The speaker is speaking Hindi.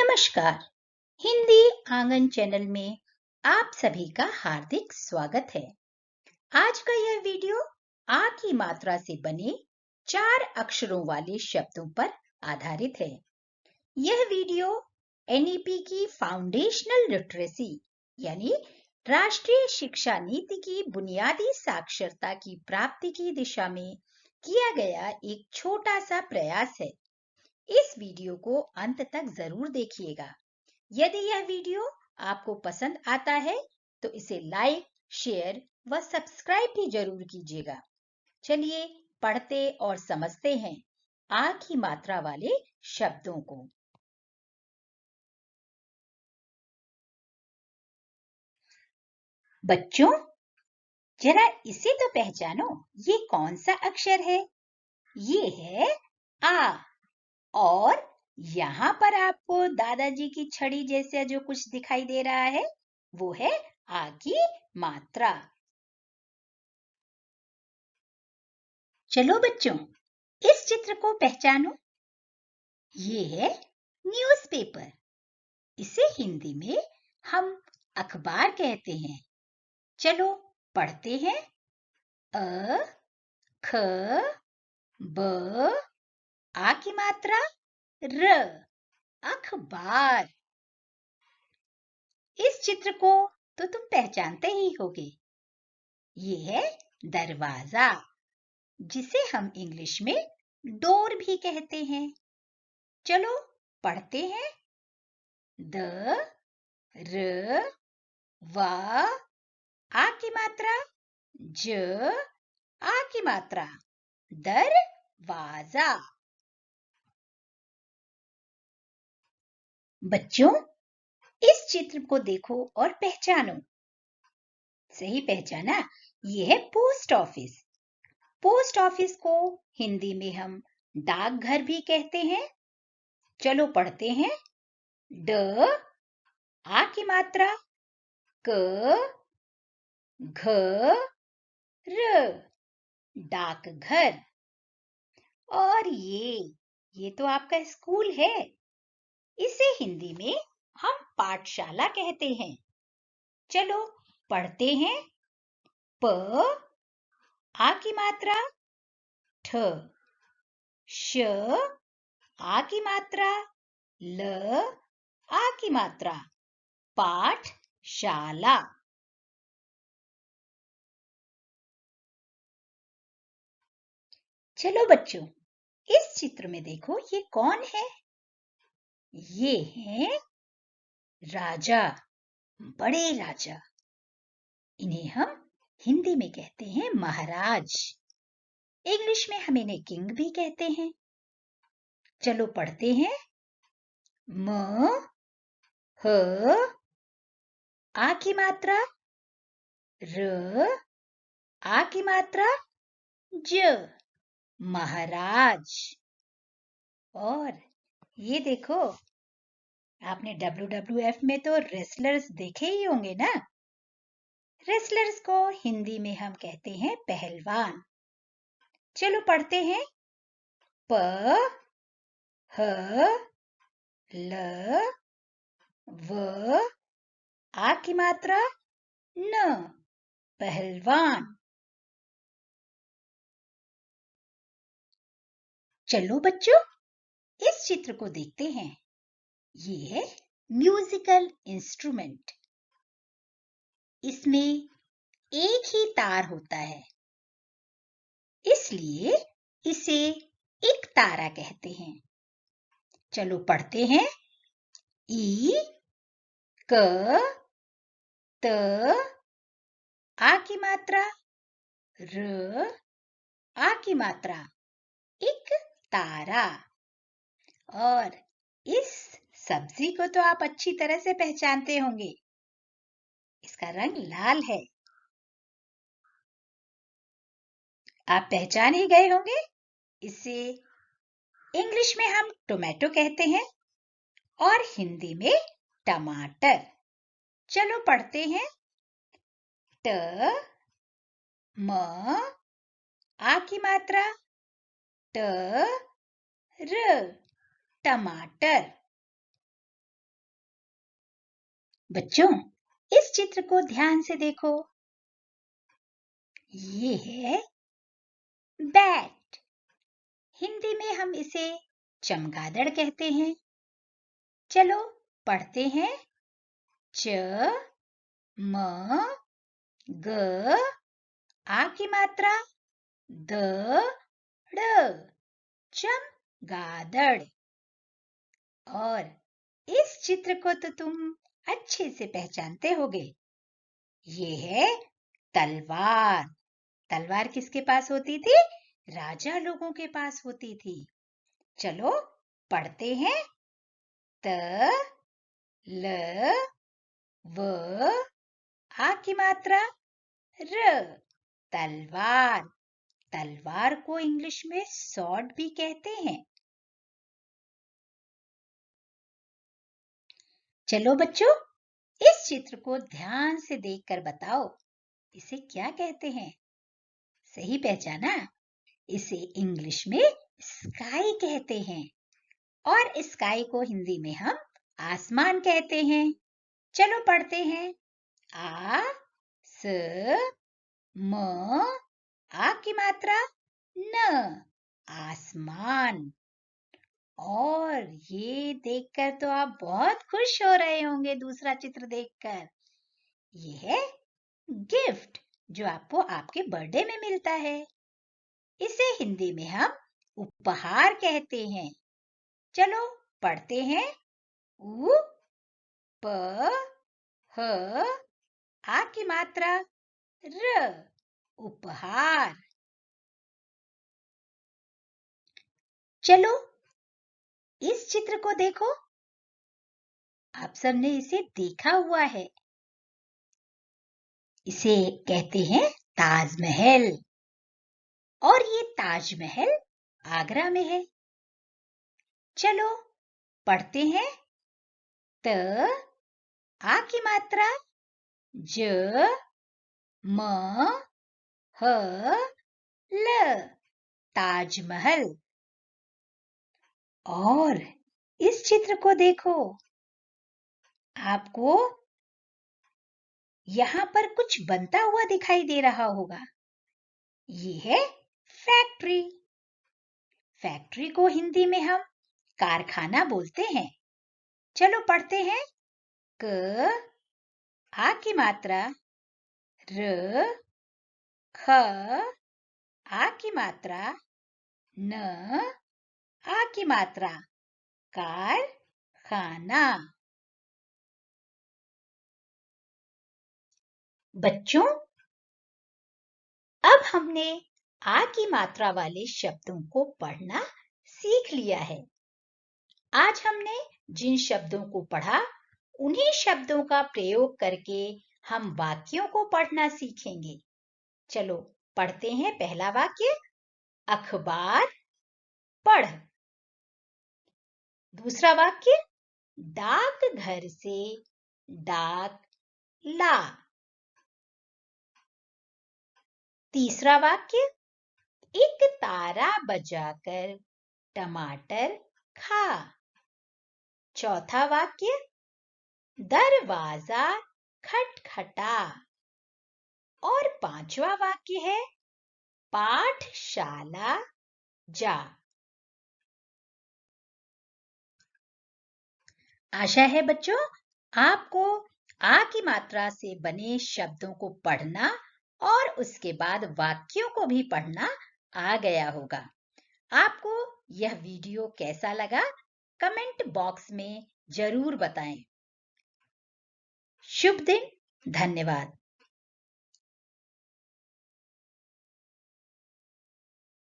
नमस्कार। हिंदी आंगन चैनल में आप सभी का हार्दिक स्वागत है। आज का यह वीडियो आ की मात्रा से बने 4 अक्षरों वाले शब्दों पर आधारित है। यह वीडियो एनईपी की फाउंडेशनल लिटरेसी यानी राष्ट्रीय शिक्षा नीति की बुनियादी साक्षरता की प्राप्ति की दिशा में किया गया एक छोटा सा प्रयास है। इस वीडियो को अंत तक जरूर देखिएगा। यदि यह वीडियो आपको पसंद आता है तो इसे लाइक, शेयर व सब्सक्राइब भी जरूर कीजिएगा। चलिए पढ़ते और समझते हैं आ की मात्रा वाले शब्दों को। बच्चों, जरा इसे तो पहचानो, ये कौन सा अक्षर है? ये है आ। और यहाँ पर आपको दादाजी की छड़ी जैसा जो कुछ दिखाई दे रहा है वो है आ की मात्रा। चलो बच्चों, इस चित्र को पहचानो। ये है न्यूज़पेपर। इसे हिंदी में हम अखबार कहते हैं। चलो पढ़ते हैं। अ, ख, ब, आ की मात्रा र, अखबार। इस चित्र को तो तुम पहचानते ही होगे। ये है दरवाजा, जिसे हम इंग्लिश में डोर भी कहते हैं। चलो पढ़ते हैं। द, र, वा, आ की मात्रा ज, आ की मात्रा दरवाजा। बच्चों, इस चित्र को देखो और पहचानो। सही पहचाना, ये है पोस्ट ऑफिस। पोस्ट ऑफिस को हिंदी में हम डाकघर भी कहते हैं। चलो पढ़ते हैं। ड, आ की मात्रा क, घ, र, डाकघर। और ये तो आपका स्कूल है। इसे हिंदी में हम पाठशाला कहते हैं। चलो पढ़ते हैं। प, आ की मात्रा ठ, श, आ की मात्रा ल, आ की मात्रा पाठशाला। चलो बच्चों, इस चित्र में देखो, ये कौन है? ये हैं राजा, बड़े राजा। इन्हें हम हिंदी में कहते हैं महाराज। इंग्लिश में हम इन्हें किंग भी कहते हैं। चलो पढ़ते हैं। म, ह, आ की मात्रा र, आ की मात्रा ज, महाराज। और ये देखो, आपने WWF में तो रेसलर्स देखे ही होंगे ना। रेसलर्स को हिंदी में हम कहते हैं पहलवान। चलो पढ़ते हैं। प, ह, ल, व, आ की मात्रा न, पहलवान। चलो बच्चों, इस चित्र को देखते हैं। ये है म्यूजिकल इंस्ट्रूमेंट। इसमें एक ही तार होता है, इसलिए इसे एक तारा कहते हैं। चलो पढ़ते हैं। ई, क, त, आ की मात्रा र, आ की मात्रा एक तारा। और इस सब्जी को तो आप अच्छी तरह से पहचानते होंगे। इसका रंग लाल है। आप पहचान ही गए होंगे। इसे इंग्लिश में हम टोमेटो कहते हैं और हिंदी में टमाटर। चलो पढ़ते हैं। ट, म, आ की मात्रा ट, र, टमाटर। बच्चों, इस चित्र को ध्यान से देखो। ये है बैट। हिंदी में हम इसे चमगादड़ कहते हैं। चलो पढ़ते हैं। च म ग, आ की मात्रा द ड़, चमगादड़। और इस चित्र को तो तुम अच्छे से पहचानते होगे। ये है तलवार। तलवार किसके पास होती थी? राजा लोगों के पास होती थी। चलो पढ़ते हैं। त ल व, आ की मात्रा र, तलवार। तलवार को इंग्लिश में स्वॉर्ड भी कहते हैं। चलो बच्चों, इस चित्र को ध्यान से देखकर बताओ, इसे क्या कहते हैं? सही पहचाना? इसे इंग्लिश में स्काई कहते हैं और स्काई को हिंदी में हम आसमान कहते हैं। चलो पढ़ते हैं। आ स म, आ की मात्रा न, आसमान। और ये देखकर तो आप बहुत खुश हो रहे होंगे दूसरा चित्र देखकर। ये है गिफ्ट, जो आपको आपके बर्थडे में मिलता है। इसे हिंदी में हम उपहार कहते हैं। चलो पढ़ते हैं। उ प ह, आ की मात्रा र, उपहार। चलो इस चित्र को देखो। आप सबने इसे देखा हुआ है। इसे कहते हैं ताजमहल और ये ताजमहल आगरा में है। चलो पढ़ते हैं। त, आ की मात्रा ज, म, ह, ल, ताजमहल। और इस चित्र को देखो। आपको यहाँ पर कुछ बनता हुआ दिखाई दे रहा होगा। ये है फैक्ट्री। फैक्ट्री को हिंदी में हम कारखाना बोलते हैं। चलो पढ़ते हैं। क, आ की मात्रा र, ख, आ की मात्रा न, आ की मात्रा कारखाना। बच्चों, अब हमने आ की मात्रा वाले शब्दों को पढ़ना सीख लिया है। आज हमने जिन शब्दों को पढ़ा, उन्हीं शब्दों का प्रयोग करके हम वाक्यों को पढ़ना सीखेंगे। चलो पढ़ते हैं। पहला वाक्य, अखबार पढ़। दूसरा वाक्य, डाक घर से डाक ला। तीसरा वाक्य, एक तारा बजाकर टमाटर खा। चौथा वाक्य, दरवाजा खटखटा। और पांचवा वाक्य है, पाठशाला जा। आशा है बच्चों, आपको आ की मात्रा से बने शब्दों को पढ़ना और उसके बाद वाक्यों को भी पढ़ना आ गया होगा। आपको यह वीडियो कैसा लगा, कमेंट बॉक्स में जरूर बताएं। शुभ दिन। धन्यवाद।